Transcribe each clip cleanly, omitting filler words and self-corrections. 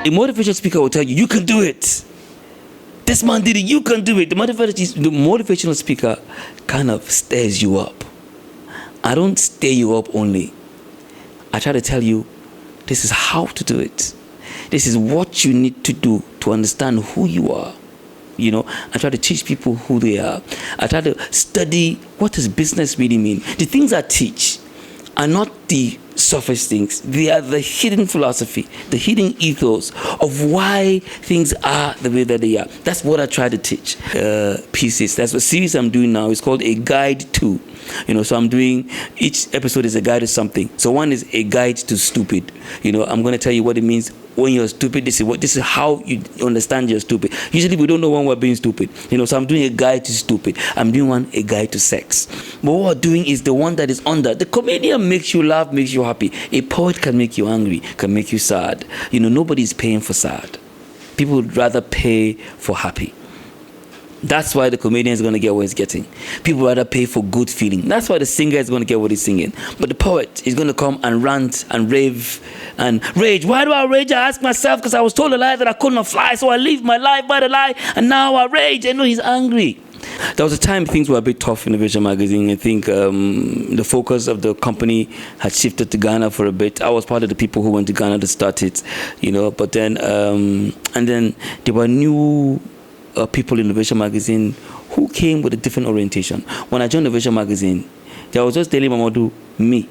A motivational speaker will tell you, you can do it. This man did it, you can do it. The motivational speaker kind of stirs you up. I don't stir you up only. I try to tell you, this is how to do it. This is what you need to do to understand who you are. You know, I try to teach people who they are. I try to study what does business really mean. The things I teach are not the surface things. They are the hidden philosophy, the hidden ethos of why things are the way that they are. That's what I try to teach. Pieces. That's the series I'm doing now. It's called A Guide To. You know, so I'm doing, each episode is a guide to something. So one is a guide to stupid. You know, I'm going to tell you what it means when you're stupid. This is how you understand you're stupid. Usually we don't know when we're being stupid. You know, so I'm doing a guide to stupid. I'm doing a guide to sex. But what we're doing is the one that is under. The comedian makes you laugh, makes you happy. A poet can make you angry, can make you sad. You know, nobody's paying for sad. People would rather pay for happy. That's why the comedian is going to get what he's getting. People rather pay for good feeling. That's why the singer is going to get what he's singing. But the poet is going to come and rant and rave and rage. Why do I rage? I ask myself because I was told a lie that I could not fly. So I live my life by the lie. And now I rage. I know he's angry. There was a time things were a bit tough in OVATION magazine. I think the focus of the company had shifted to Ghana for a bit. I was part of the people who went to Ghana to start it, you know. But then, and then there were new people in OVATION magazine who came with a different orientation. When I joined OVATION magazine, there was just telling Mamadou, me.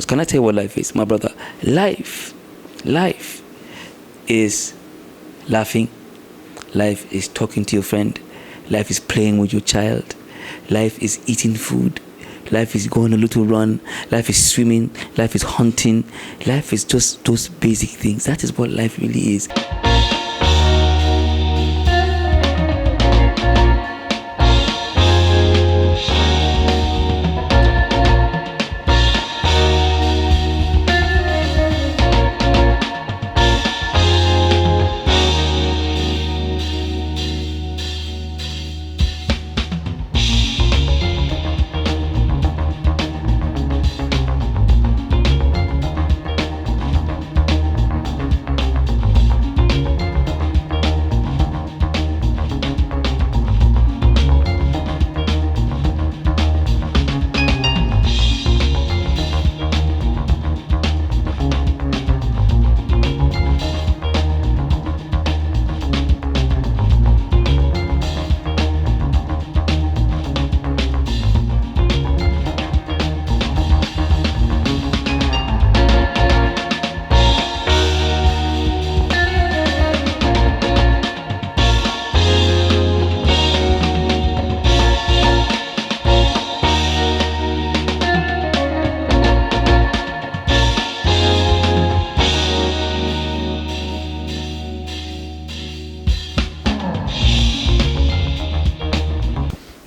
Can I tell you what life is, my brother? Life is laughing. Life is talking to your friend. Life is playing with your child. Life is eating food. Life is going a little run. Life is swimming. Life is hunting. Life is just those basic things. That is what life really is.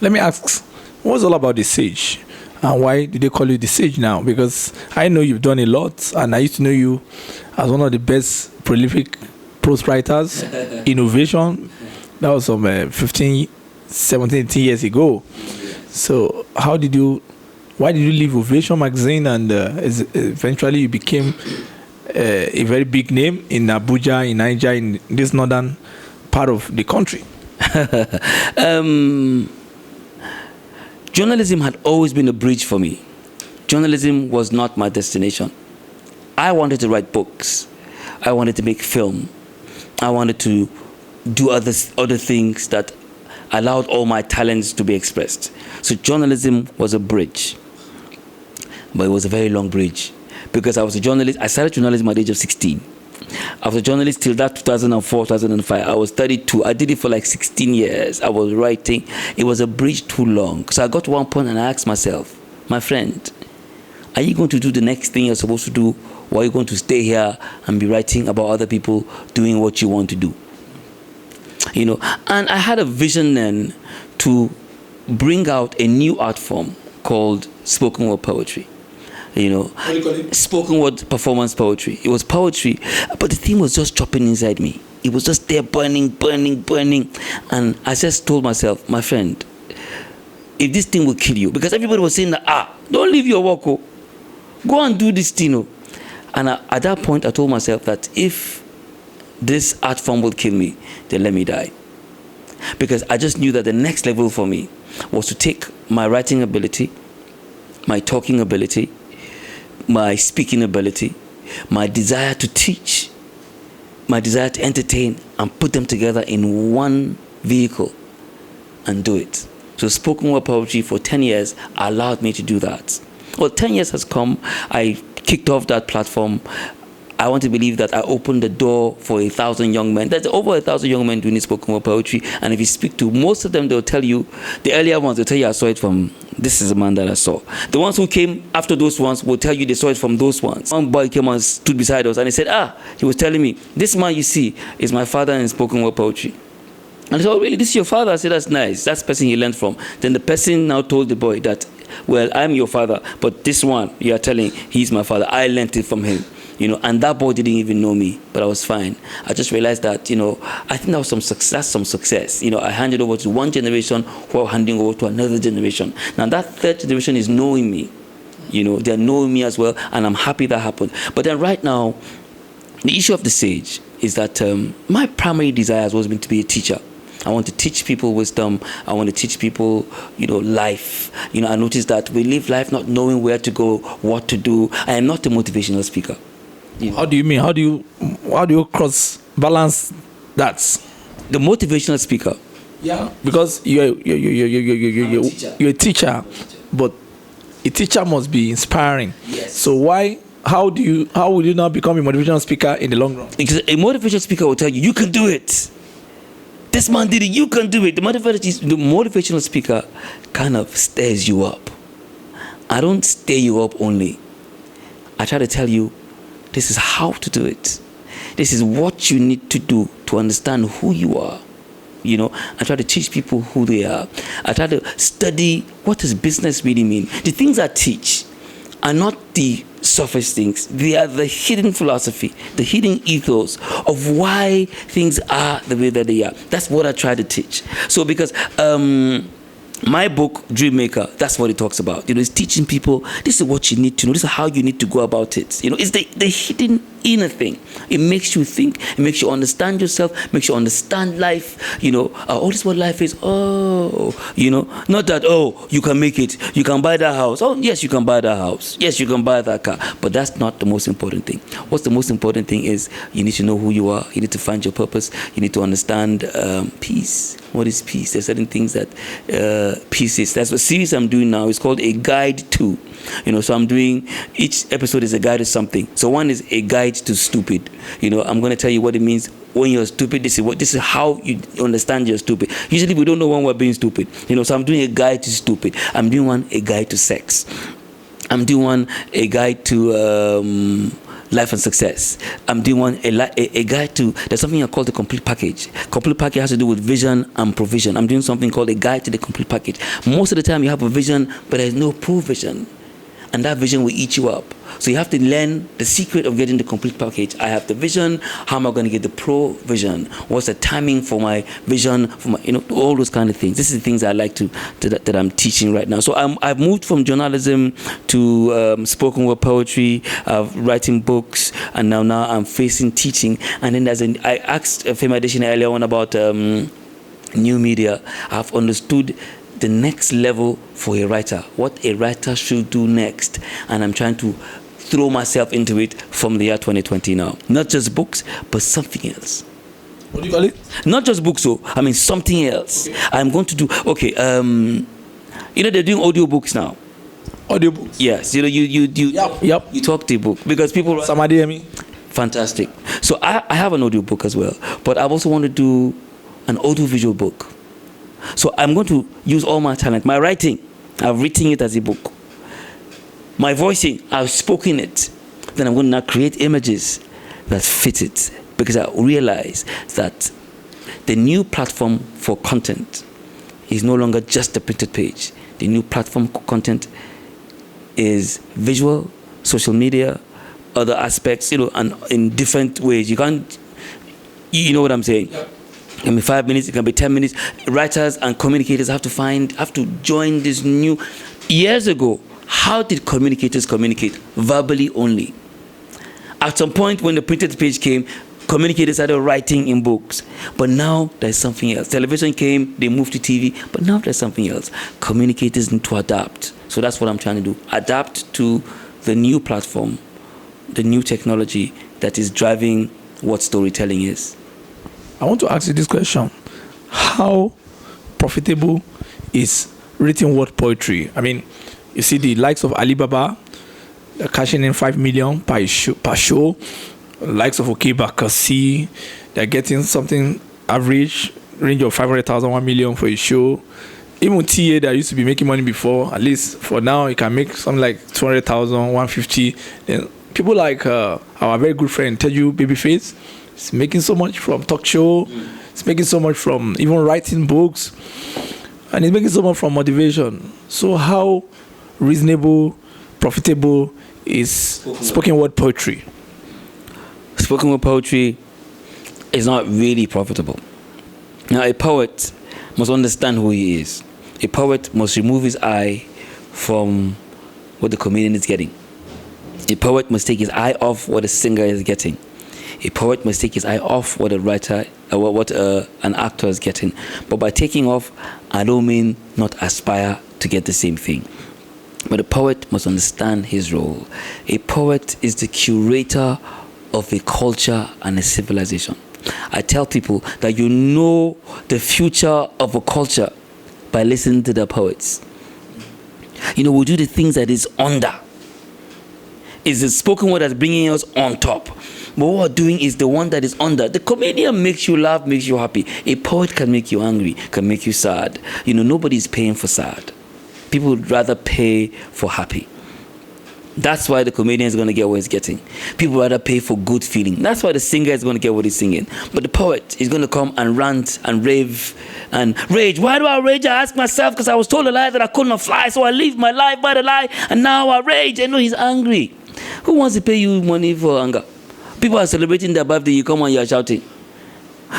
Let me ask, what's all about the Sage? And why did they call you the Sage now? Because I know you've done a lot, and I used to know you as one of the best prolific prose writers, innovation. That was some 15, 17, 18 years ago. So why did you leave OVATION magazine, and eventually you became a very big name in Abuja, in Niger, in this northern part of the country? Journalism had always been a bridge for me. Journalism was not my destination. I wanted to write books. I wanted to make film. I wanted to do other things that allowed all my talents to be expressed. So journalism was a bridge. But it was a very long bridge. Because I was a journalist. I started journalism at the age of 16. I was a journalist till that 2004, 2005. I was 32. I did it for like 16 years. I was writing. It was a bridge too long. So I got to one point and I asked myself, my friend, are you going to do the next thing you're supposed to do, or are you going to stay here and be writing about other people doing what you want to do? You know, and I had a vision then to bring out a new art form called spoken word poetry. You know, What do you call it? Spoken word performance poetry. It was poetry, but the thing was just chopping inside me. It was just there burning, burning, burning. And I just told myself, my friend, if this thing will kill you, because everybody was saying that, don't leave your work, go and do this thing. And at that point, I told myself that if this art form will kill me, then let me die. Because I just knew that the next level for me was to take my writing ability, my talking ability, my speaking ability, my desire to teach, my desire to entertain, and put them together in one vehicle and do it. So spoken word poetry for 10 years allowed me to do that. Well, 10 years has come. I kicked off that platform. I want to believe that I opened the door for 1,000 young men. There's over 1,000 young men doing spoken word poetry. And if you speak to most of them, they'll tell you, the earlier ones, they'll tell you, I saw it from, this is a man that I saw. The ones who came after those ones will tell you they saw it from those ones. One boy came and stood beside us and he said, he was telling me, this man you see is my father in spoken word poetry. And I said, oh, really, this is your father? I said, that's nice. That's the person he learned from. Then the person now told the boy that, well, I'm your father, but this one you are telling, he's my father. I learned it from him. And that boy didn't even know me, but I was fine. I just realized that, I think that was some success. I handed over to one generation who are handing over to another generation. Now that third generation is knowing me. They're knowing me as well, and I'm happy that happened. But then right now, the issue of the Sage is that my primary desire has always been to be a teacher. I want to teach people wisdom. I want to teach people, life. I noticed that we live life not knowing where to go, what to do. I am not a motivational speaker. How do you mean? How do you cross balance that? The motivational speaker. Yeah. Because you're a teacher, but a teacher must be inspiring. Yes. So how will you not become a motivational speaker in the long run? Because a motivational speaker will tell you, you can do it. This man did it, you can do it. The motivational speaker kind of stirs you up. I don't stir you up only. I try to tell you, this is how to do it. This is what you need to do to understand who you are. I try to teach people who they are. I try to study what does business really mean. The things I teach are not the surface things. They are the hidden philosophy, the hidden ethos of why things are the way that they are. That's what I try to teach. So because my book, Dream Maker, that's what it talks about. It's teaching people, this is what you need to know. This is how you need to go about it. It's the hidden inner thing. It makes you think. It makes you understand yourself. Makes you understand life. Oh, this is what life is. Oh, not that, oh, you can make it. You can buy that house. Oh, yes, you can buy that house. Yes, you can buy that car. But that's not the most important thing. What's the most important thing is you need to know who you are. You need to find your purpose. You need to understand peace. What is peace? There's certain things that peace is. That's what series I'm doing now. It's called A Guide To. So I'm doing, each episode is a guide to something. So one is a guide to stupid. I'm going to tell you what it means when you're stupid. This is how you understand you're stupid. Usually we don't know when we're being stupid. So I'm doing a guide to stupid. I'm doing one, a guide to sex. I'm doing one, a guide to life and success. I'm doing one, a guide to, there's something I call the complete package. Complete package has to do with vision and provision. I'm doing something called a guide to the complete package. Most of the time you have a vision, but there's no provision. And that vision will eat you up. So you have to learn the secret of getting the complete package. I have the vision. How am I going to get the provision? What's the timing for my vision? For my, all those kind of things. This is the things I like that I'm teaching right now. So I've moved from journalism to spoken word poetry, writing books, and now I'm facing teaching. And then I asked Femi Adesina earlier on about new media. I've understood the next level for a writer, what a writer should do next, and I'm trying to throw myself into it from the year 2020 now. Not just books, but something else. What do you call it? Not just books, something else. Okay. I'm going to do, they're doing audiobooks now. Audiobooks? Yes, you talk the book, because people... Somebody hear me? Fantastic. So I have an audiobook as well, but I also want to do an audiovisual book. So I'm going to use all my talent. My writing, I've written it as a book. My voicing, I've spoken it. Then I'm going to now create images that fit it. Because I realize that the new platform for content is no longer just a printed page. The new platform for content is visual, social media, other aspects, and in different ways. You can't, you know what I'm saying? Yep. It can be 5 minutes, it can be 10 minutes. Writers and communicators have to join this new. Years ago, how did communicators communicate? Verbally only. At some point when the printed page came, Communicators started writing in books. But now there's something else. Television came, they moved to TV, but now there's something else. Communicators need to adapt. So that's what I'm trying to do. Adapt to the new platform, the new technology that is driving what storytelling is. I want to ask you this question. How profitable is written word poetry? I mean, you see the likes of Alibaba, they're cashing in 5 million per show. Likes of Bakassi, they're getting something average, range of 500,000, 1 million for a show. Even TA that used to be making money before, at least for now, you can make something like 200,000, 150. Then people like our very good friend Teju Babyface, is making so much from talk show. It's making so much from even writing books, and it's making so much from motivation. So how reasonable, profitable is spoken word poetry? Spoken word poetry is not really profitable. Now, a poet must understand who he is. A poet must remove his eye from what the comedian is getting. A poet must take his eye off what a singer is getting. A poet must take his eye off what a writer, what an actor is getting. But by taking off, I don't mean not aspire to get the same thing. But a poet must understand his role. A poet is the curator of a culture and a civilization. I tell people that you know the future of a culture by listening to the poets. You know, we do the things that is under. It's the spoken word that's bringing us on top. But what we're doing is the one that is under. The comedian makes you laugh, makes you happy. A poet can make you angry, can make you sad. You know, nobody's paying for sad. People would rather pay for happy. That's why the comedian is going to get what he's getting. People rather pay for good feeling. That's why the singer is going to get what he's singing. But the poet is going to come and rant and rave and rage. Why do I rage? I ask myself because I was told a lie that I couldn't fly, so I live my life by the lie, and now I rage. I know he's angry. Who wants to pay you money for anger? People are celebrating their birthday, you come and you're shouting.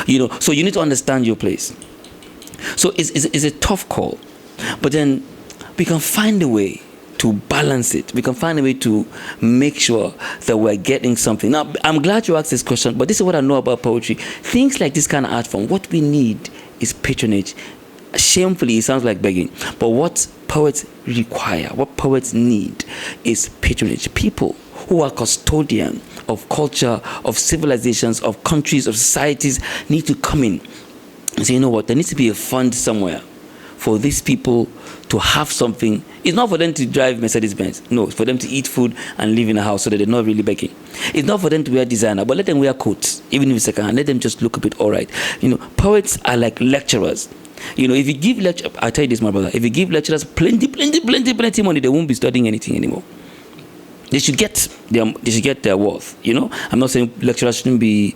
You know, so you need to understand your place. So it's a tough call. But then we can find a way to balance it. We can find a way to make sure that we're getting something. Now, I'm glad you asked this question, but this is what I know about poetry. Things like this kind of art form, what we need is patronage. Shamefully, it sounds like begging. But what poets require, what poets need is patronage. People who are custodian of culture, of civilizations, of countries, of societies need to come in and say, you know what, there needs to be a fund somewhere for these people to have something. It's not for them to drive Mercedes-Benz. No, it's for them to eat food and live in a house so that they're not really begging. It's not for them to wear designer, but let them wear coats, even if it's second-hand. Let them just look a bit all right. You know, poets are like lecturers. You know, if you give lecture, I tell you this, my brother, if you give lecturers plenty money, they won't be studying anything anymore. They should get their worth. You know, I'm not saying lecturers shouldn't be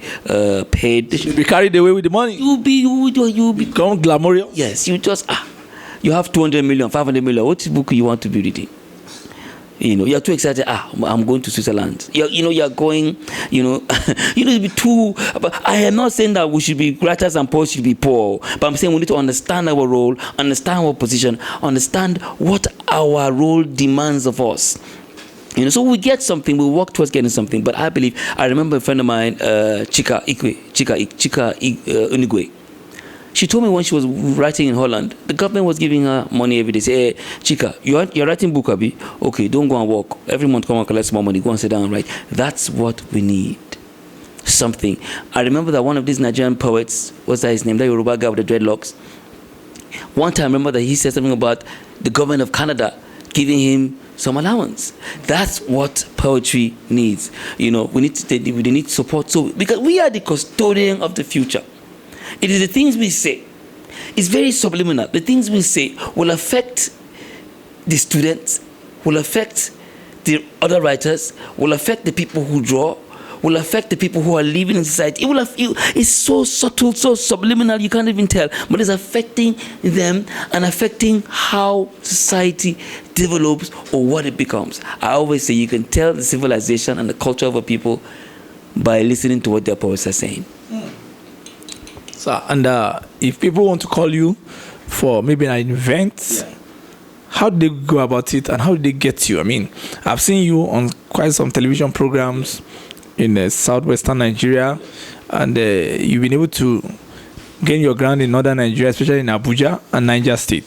paid. They should be carried away with the money. You'll become glamorous. Yes, you just you have 200 million, 500 million. What book you want to be reading? You know, you're too excited. I'm going to Switzerland. You're going. You know, you need to be too. But I am not saying that we should be writers and poets should be poor. But I'm saying we need to understand our role, understand our position, understand what our role demands of us. You know, so we get something, we work towards getting something. But I believe, I remember a friend of mine, Chika Unigwe. She told me when she was writing in Holland, the government was giving her money every day. Say, hey, Chika, you're writing book, Abi? Okay, don't go and work. Every month come and collect some more money. Go and sit down and write. That's what we need. Something. I remember that one of these Nigerian poets, what's that his name? That Yoruba guy with the dreadlocks. One time I remember that he said something about the government of Canada giving him some allowance. That's what poetry needs. You know, we need support. So because we are the custodian of the future. It is the things we say. It's very subliminal. The things we say will affect the students, will affect the other writers, will affect the people who draw, will affect the people who are living in society. It's so subtle, so subliminal, you can't even tell. But it's affecting them and affecting how society develops or what it becomes. I always say you can tell the civilization and the culture of a people by listening to what their poets are saying. So, and if people want to call you for maybe an event, how do they go about it and how do they get you? I mean, I've seen you on quite some television programs in southwestern Nigeria, and you've been able to gain your ground in northern Nigeria, especially in Abuja and Niger State.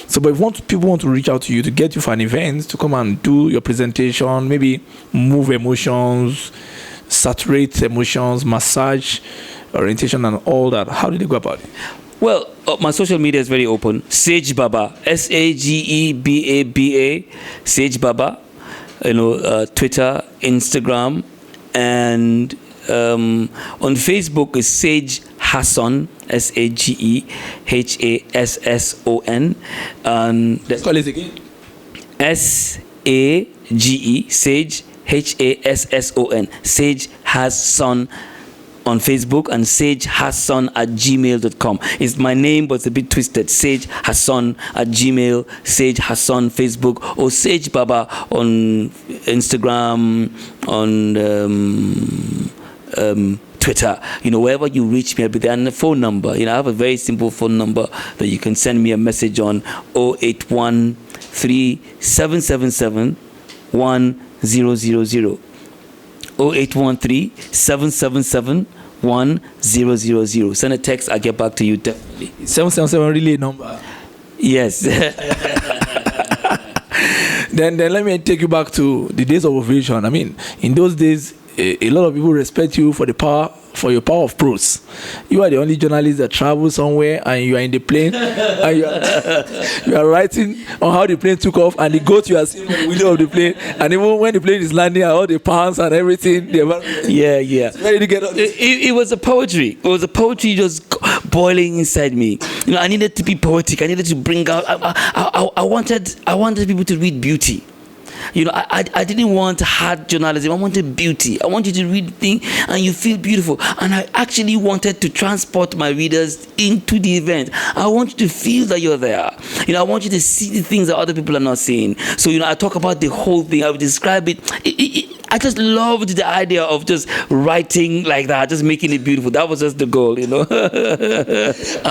So, but if people want to reach out to you to get you for an event, to come and do your presentation, maybe move emotions, saturate emotions, massage, orientation, and all that, how did they go about it? Well, my social media is very open. Sage Baba, SAGEBABA, Sage Baba. Twitter, Instagram, and on Facebook is Sage Hassan, SAGEHASSON, and let's call it again. SAGE, Sage HASSON, Sage Hassan on Facebook, and sagehassan@gmail.com. It's my name, but it's a bit twisted. sagehassan@gmail, Sage Hassan Facebook, or Sage Baba on Instagram, on Twitter. Wherever you reach me, I'll be there. And the phone number, I have a very simple phone number that you can send me a message on: 0813-777-1000. 0813-777-1000. Send a text, I'll get back to you definitely. 777 really a number? Yes. Then let me take you back to the days of OVATION. I mean, in those days, a lot of people respect you for your power of prose. You are the only journalist that travels somewhere, and you are in the plane, and you are writing on how the plane took off, and the goat you are seeing in the window of the plane, and even when the plane is landing, and all the pans and everything. Yeah. So where did you get all this? It was a poetry. It was a poetry just boiling inside me. I needed to be poetic. I needed to bring out. I wanted people to read beauty. I didn't want hard journalism. I wanted beauty. I want you to read things and you feel beautiful. And I actually wanted to transport my readers into the event. I want you to feel that you're there. I want you to see the things that other people are not seeing. So, I talk about the whole thing. I would describe it. I just loved the idea of just writing like that, just making it beautiful. That was just the goal, And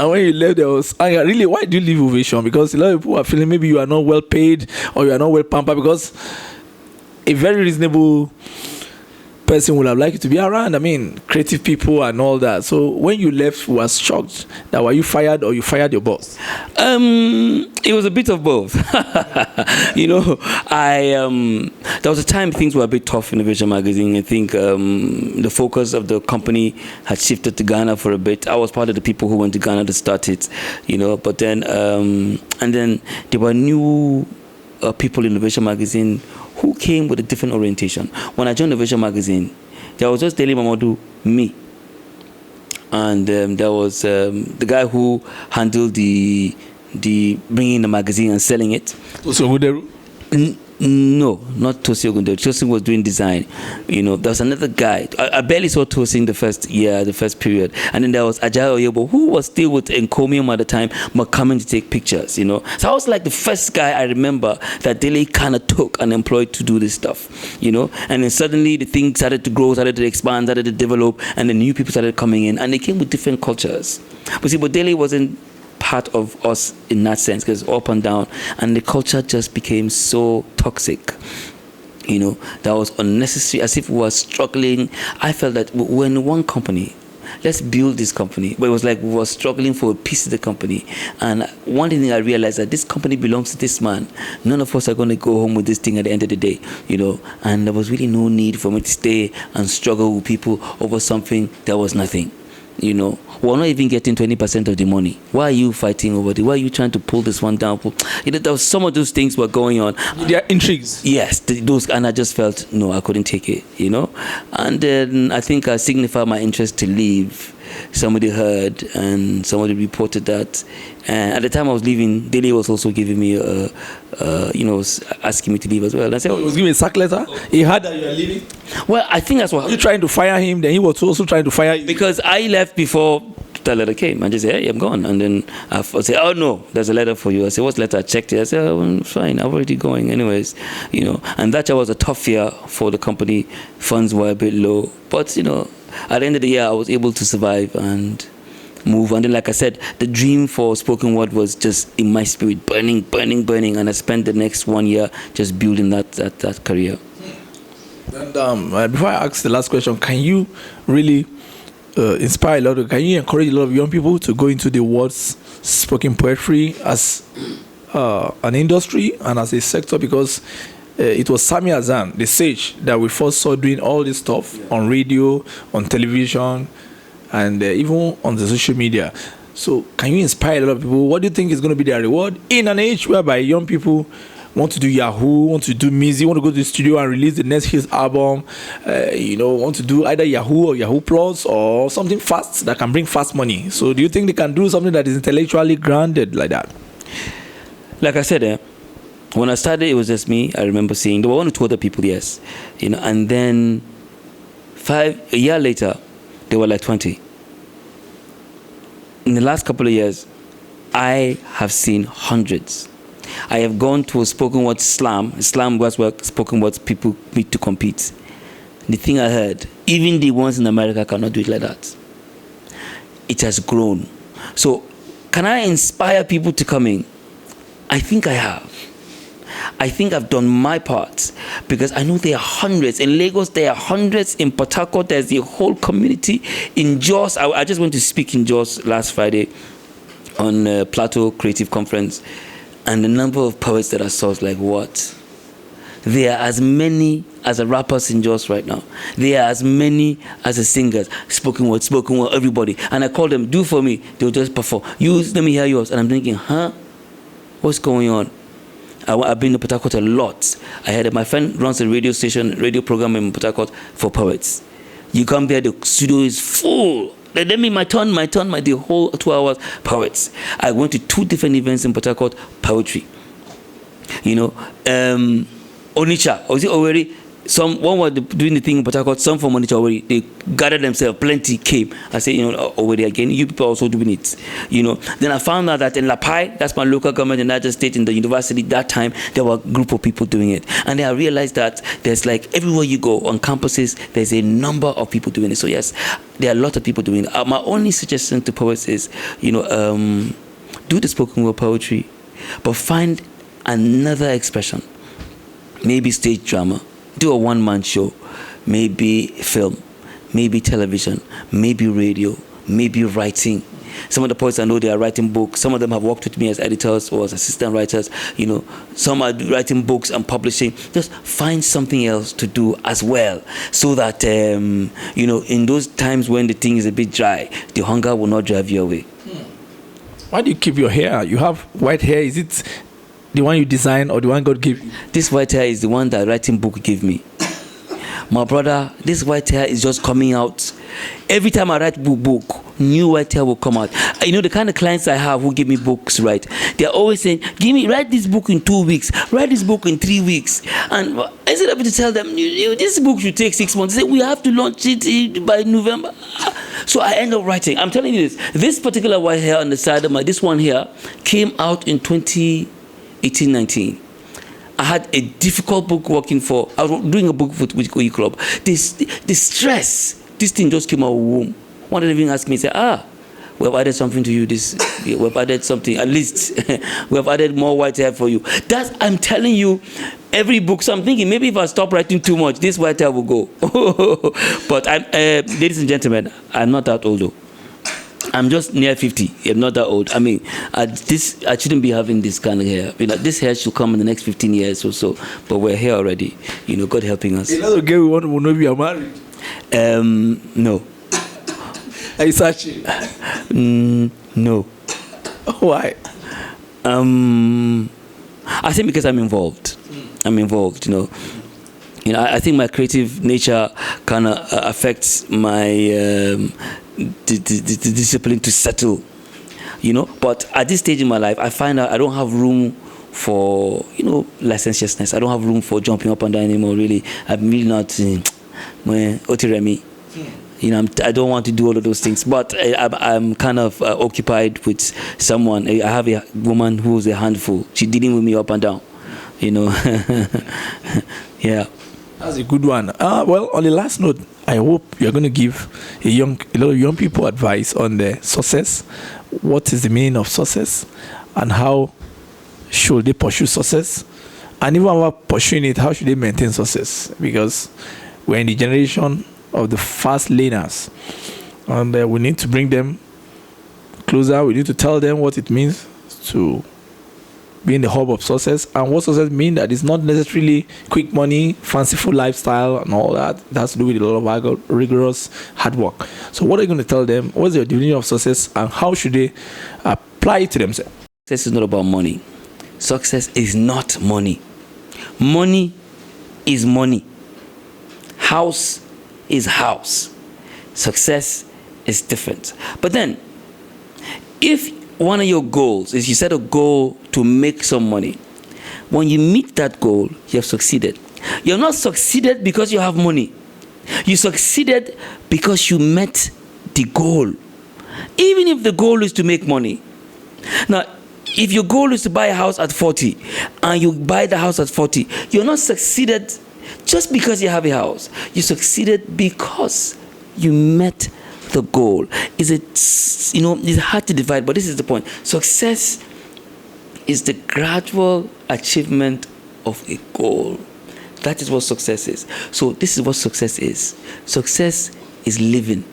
when you left, there was anger. Really, why do you leave OVATION? Because a lot of people are feeling maybe you are not well paid or you are not well pampered, because a very reasonable person would have liked you to be around. I mean, creative people and all that. So when you left, you was shocked that were you fired or you fired your boss? It was a bit of both. There was a time things were a bit tough in OVATION magazine. I think the focus of the company had shifted to Ghana for a bit. I was part of the people who went to Ghana to start it, but then and then there were new people in OVATION magazine who came with a different orientation. When I joined OVATION magazine, there was just Dele Mamadou, me, and there was the guy who handled the bringing the magazine and selling it. So No, not Tosi Ogunde. Tosi was doing design. There was another guy. I barely saw Tosi in the first period. And then there was Ajayi Oyebo, who was still with Encomium at the time, but coming to take pictures, So I was like the first guy I remember that Dele kind of took and employed to do this stuff, And then suddenly the thing started to grow, started to expand, started to develop, and then new people started coming in, and they came with different cultures. But Dele wasn't part of us in that sense, because up and down, and the culture just became so toxic, that was unnecessary, as if we were struggling. I felt that we're in one company, let's build this company, but it was like we were struggling for a piece of the company. And one thing I realized, that this company belongs to this man. None of us are going to go home with this thing at the end of the day, and there was really no need for me to stay and struggle with people over something that was nothing. We're not even getting 20% of the money. Why are you fighting over it? Why are you trying to pull this one down? There was some of those things were going on. There are intrigues. Yes, those, and I just felt, no, I couldn't take it, And then I think I signified my interest to leave. Somebody heard, and somebody reported that. And at the time I was leaving, Dele was also giving me, asking me to leave as well. And I said, he was giving a sack letter? He heard that you were leaving? Well, I think that's what. Were you trying to fire him? Then he was also trying to fire you? Because I left before the letter came. I just said, hey, I'm gone. And then I said, oh no, there's a letter for you. I said, what's letter? I checked it. I said, oh, well, fine, I'm already going anyways. And that was a tough year for the company. Funds were a bit low. But, at the end of the year, I was able to survive and move. And then, like I said, the dream for spoken word was just in my spirit, burning. And I spent the next 1 year just building that career. And before I ask the last question, can you really inspire a lot of, can you encourage a lot of young people to go into the world's spoken poetry as an industry and as a sector? Because it was Sammy Hassan, the sage, that we first saw doing all this stuff on radio, on television, and even on the social media. So can you inspire a lot of people? What do you think is going to be their reward in an age whereby young people want to do Yahoo, want to do music, want to go to the studio and release the next hit album, want to do either Yahoo or Yahoo Plus or something fast that can bring fast money? So do you think they can do something that is intellectually grounded like that? Like I said, when I started, it was just me. I remember seeing, there were one or two other people, yes. And then a year later, they were like 20. In the last couple of years, I have seen hundreds. I have gone to a spoken word slam. Slam was where spoken words people meet to compete. The thing I heard, even the ones in America cannot do it like that. It has grown. So, can I inspire people to come in? I think I have. I think I've done my part, because I know there are hundreds. In Lagos, there are hundreds. In Port Harcourt, there's the whole community. In Jos, I just went to speak in Jos last Friday on Plateau Creative Conference, and the number of poets that I saw was like, what? There are as many as the rappers in Jos right now. There are as many as the singers. Spoken word, everybody. And I called them, do for me. They'll just perform. Let me hear yours. And I'm thinking, what's going on? I've been to Port Harcourt a lot. I heard that my friend runs a radio program in Port Harcourt for poets. You come there, the studio is full. Let me, my turn, the whole 2 hours, poets. I went to 2 different events in Port Harcourt, poetry. Onitsha, was it already? One were doing the thing in Port Harcourt, some from Onitsha already. They gathered themselves, plenty came. I said, already again, you people are also doing it. Then I found out that in La Pai, that's my local government in Niger State, in the university, that time, there were a group of people doing it. And then I realized that there's like, everywhere you go on campuses, there's a number of people doing it. So yes, there are a lot of people doing it. My only suggestion to poets is, do the spoken word poetry, but find another expression. Maybe stage drama. Do a one-man show, maybe film, maybe television, maybe radio, maybe writing. Some of the poets I know, they are writing books. Some of them have worked with me as editors or as assistant writers. Some are writing books and publishing. Just find something else to do as well, so that in those times when the thing is a bit dry, the hunger will not drive you away. Why do you keep your hair? You have white hair. Is it the one you design or the one God gave you? This white hair is the one that writing book gave me. My brother, this white hair is just coming out. Every time I write book, new white hair will come out. The kind of clients I have who give me books, right? They're always saying, write this book in 2 weeks, write this book in 3 weeks. And instead of to tell them, this book should take 6 months, they say, we have to launch it by November. So I end up writing. I'm telling you this particular white hair on the side of this one here came out in 2018-19. I had a difficult book working for, I was doing a book with Koyi Club. The stress, this thing just came out of the womb. One of them even asked me, say, we have added something to you, we have added something, at least, we have added more white hair for you. I'm telling you, every book, so I'm thinking, maybe if I stop writing too much, this white hair will go. But, ladies and gentlemen, I'm not that old though. I'm just near 50. I'm not that old. I mean, I shouldn't be having this kind of hair. This hair should come in the next 15 years or so. But we're here already. God helping us. Another girl we want to know if you are married. No. Are you searching? No. Why? I think because I'm involved. I'm involved. I think my creative nature kind of affects my the discipline to settle, But at this stage in my life, I find out I don't have room for, licentiousness. I don't have room for jumping up and down anymore, really. I'm really not, otiremi. I don't want to do all of those things. But I'm kind of occupied with someone. I have a woman who's a handful. She's dealing with me up and down, Yeah. That's a good one. Well, on the last note, I hope you're going to give a lot of young people advice on the success. What is the meaning of success, and how should they pursue success? And even while pursuing it, how should they maintain success? Because we're in the generation of the fast laners. And we need to bring them closer. We need to tell them what it means to be in the hub of success, and what success means. That it's not necessarily quick money, fanciful lifestyle, and all that. It has to do with a lot of rigorous hard work. So what are you going to tell them? What's your definition of success, and how should they apply it to themselves? Success is not about money. Success is not money. Money is money. House is house. Success is different. But then, if one of your goals is you set a goal to make some money, when you meet that goal, you have succeeded. You have not succeeded because you have money. You succeeded because you met the goal. Even if the goal is to make money. Now, if your goal is to buy a house at 40 and you buy the house at 40, you're not succeeded just because you have a house. You succeeded because you met the goal. It's hard to divide, but this is the point. Success is the gradual achievement of a goal. That is what success is. So this is what success is. Success is living.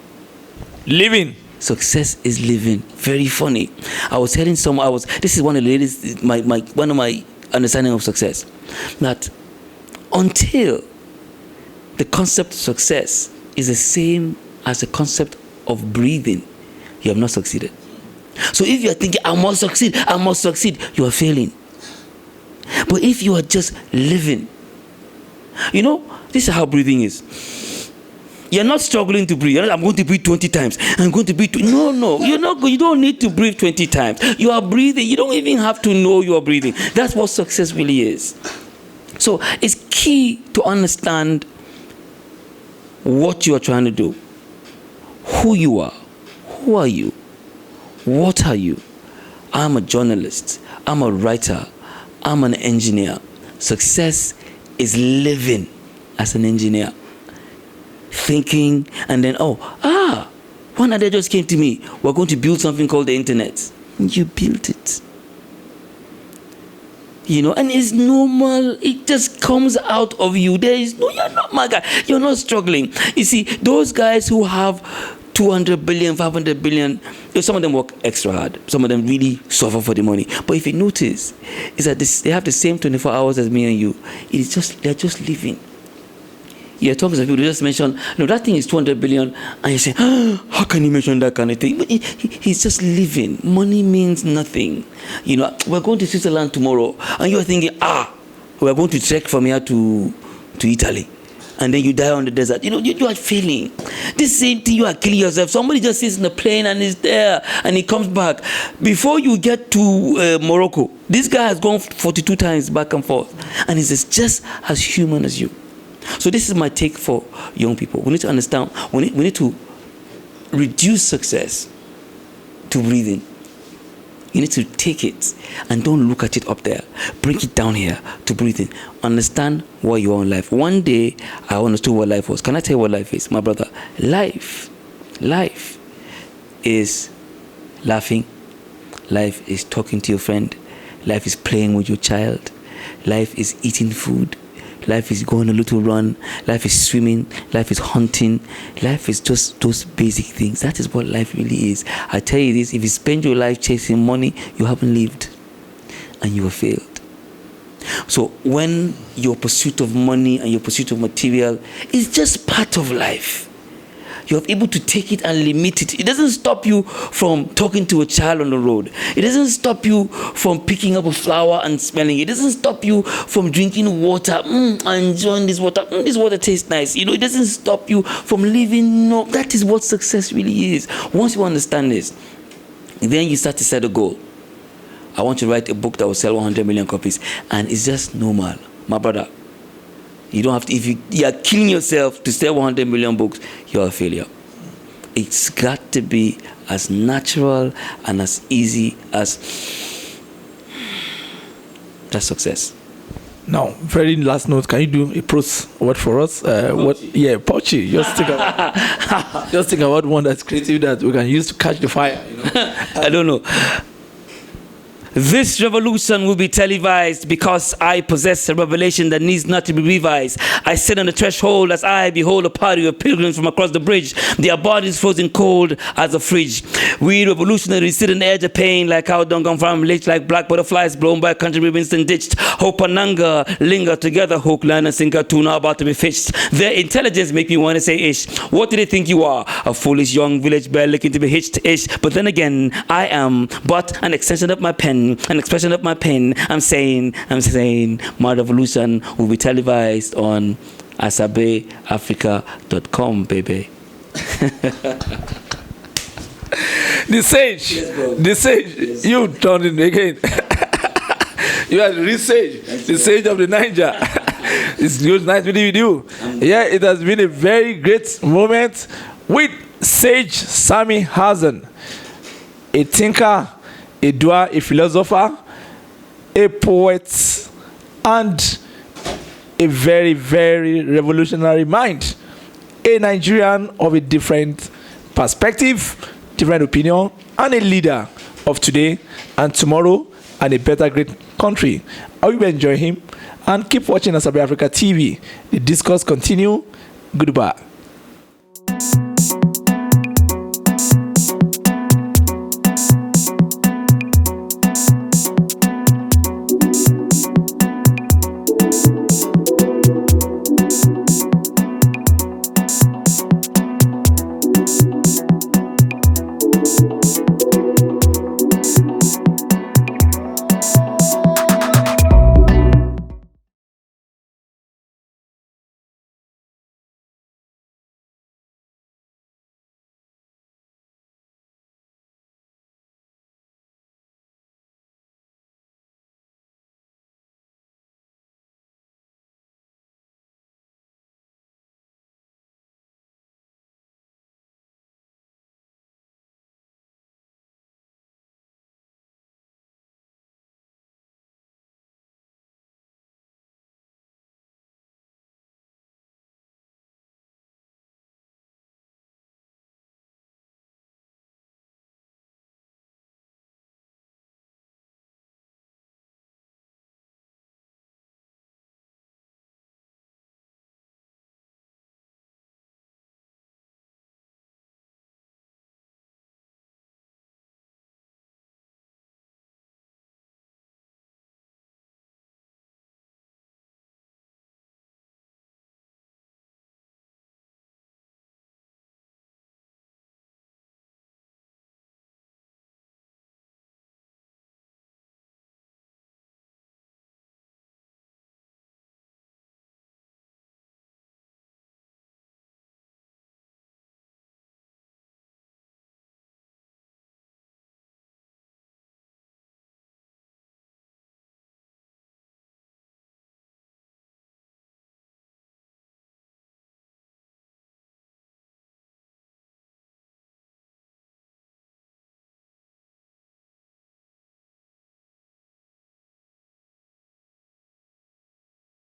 Living. Success is living. Very funny. I was telling someone, this is one of the ladies, one of my understanding of success. That until the concept of success is the same as the concept of breathing, you have not succeeded. So if you are thinking, I must succeed, you are failing. But if you are just living, this is how breathing is. You're not struggling to breathe. I'm going to breathe 20 times. I'm going to breathe. No. You don't need to breathe 20 times. You are breathing. You don't even have to know you are breathing. That's what success really is. So it's key to understand what you are trying to do. Who you are. Who are you? What are you? I'm a journalist. I'm a writer. I'm an engineer. Success is living as an engineer. Thinking and then, one idea just came to me. We're going to build something called the internet. You built it. And it's normal. It just comes out of you. You're not my guy. You're not struggling. You see, those guys who have 200 billion, 500 billion, some of them work extra hard. Some of them really suffer for the money. But if you notice, is that they have the same 24 hours as me and you. They're just living. You're talking to people, they just mention, that thing is 200 billion, and you say, how can you mention that kind of thing? But he's just living. Money means nothing. We're going to Switzerland tomorrow, and you're thinking, we're going to trek from here to Italy. And then you die on the desert. You are failing. This same thing, you are killing yourself. Somebody just sits in the plane and is there, and he comes back. Before you get to Morocco, this guy has gone 42 times back and forth, and he's just as human as you. So this is my take for young people. We need to understand, we need to reduce success to breathing. You need to take it and don't look at it up there. Bring it down here to breathing. Understand what you are in life. One day, I understood what life was. Can I tell you what life is? My brother, life is laughing. Life is talking to your friend. Life is playing with your child. Life is eating food. Life is going a little run. Life is swimming. Life is hunting. Life is just those basic things. That is what life really is. I tell you this, if you spend your life chasing money, you haven't lived and you have failed. So when your pursuit of money and your pursuit of material is just part of life, you're able to take it and limit it. It doesn't stop you from talking to a child on the road. It doesn't stop you from picking up a flower and smelling it. It doesn't stop you from drinking water. Enjoying this water. This water tastes nice. It doesn't stop you from living. No, that is what success really is. Once you understand this, then you start to set a goal. I want to write a book that will sell 100 million copies. And it's just normal. My brother, you don't have to, if you are killing yourself to sell 100 million books, you're a failure. It's got to be as natural and as easy as that's success. Now, very last note, can you do a prose word for us? Pochi. Just think about one that's creative that we can use to catch the fire. I don't know. This revolution will be televised because I possess a revelation that needs not to be revised. I sit on the threshold as I behold a party of pilgrims from across the bridge, their bodies frozen cold as a fridge. We revolutionaries sit on the edge of pain like how dung come from lich, like black butterflies blown by country ribbons and ditched. Hope and anger linger together, hook, line and sinker, tuna about to be fished. Their intelligence make me want to say ish. What do they think you are? A foolish young village belle looking to be hitched ish. But then again, I am but an extension of my pen. An expression of my pain. I'm saying, my revolution will be televised on AsabeAfrika.com, baby. The Sage, yes, you turned it again. You are the Sage, the Sage of the Niger. It's good, nice meeting with you. Yeah, it has been a very great moment with Sage Sammy Hassan, a thinker, a doer, a philosopher, a poet, and a very, very revolutionary mind. A Nigerian of a different perspective, different opinion, and a leader of today and tomorrow, and a better great country. I will enjoy him, and keep watching Asabe Afrika TV. The discourse continue. Goodbye.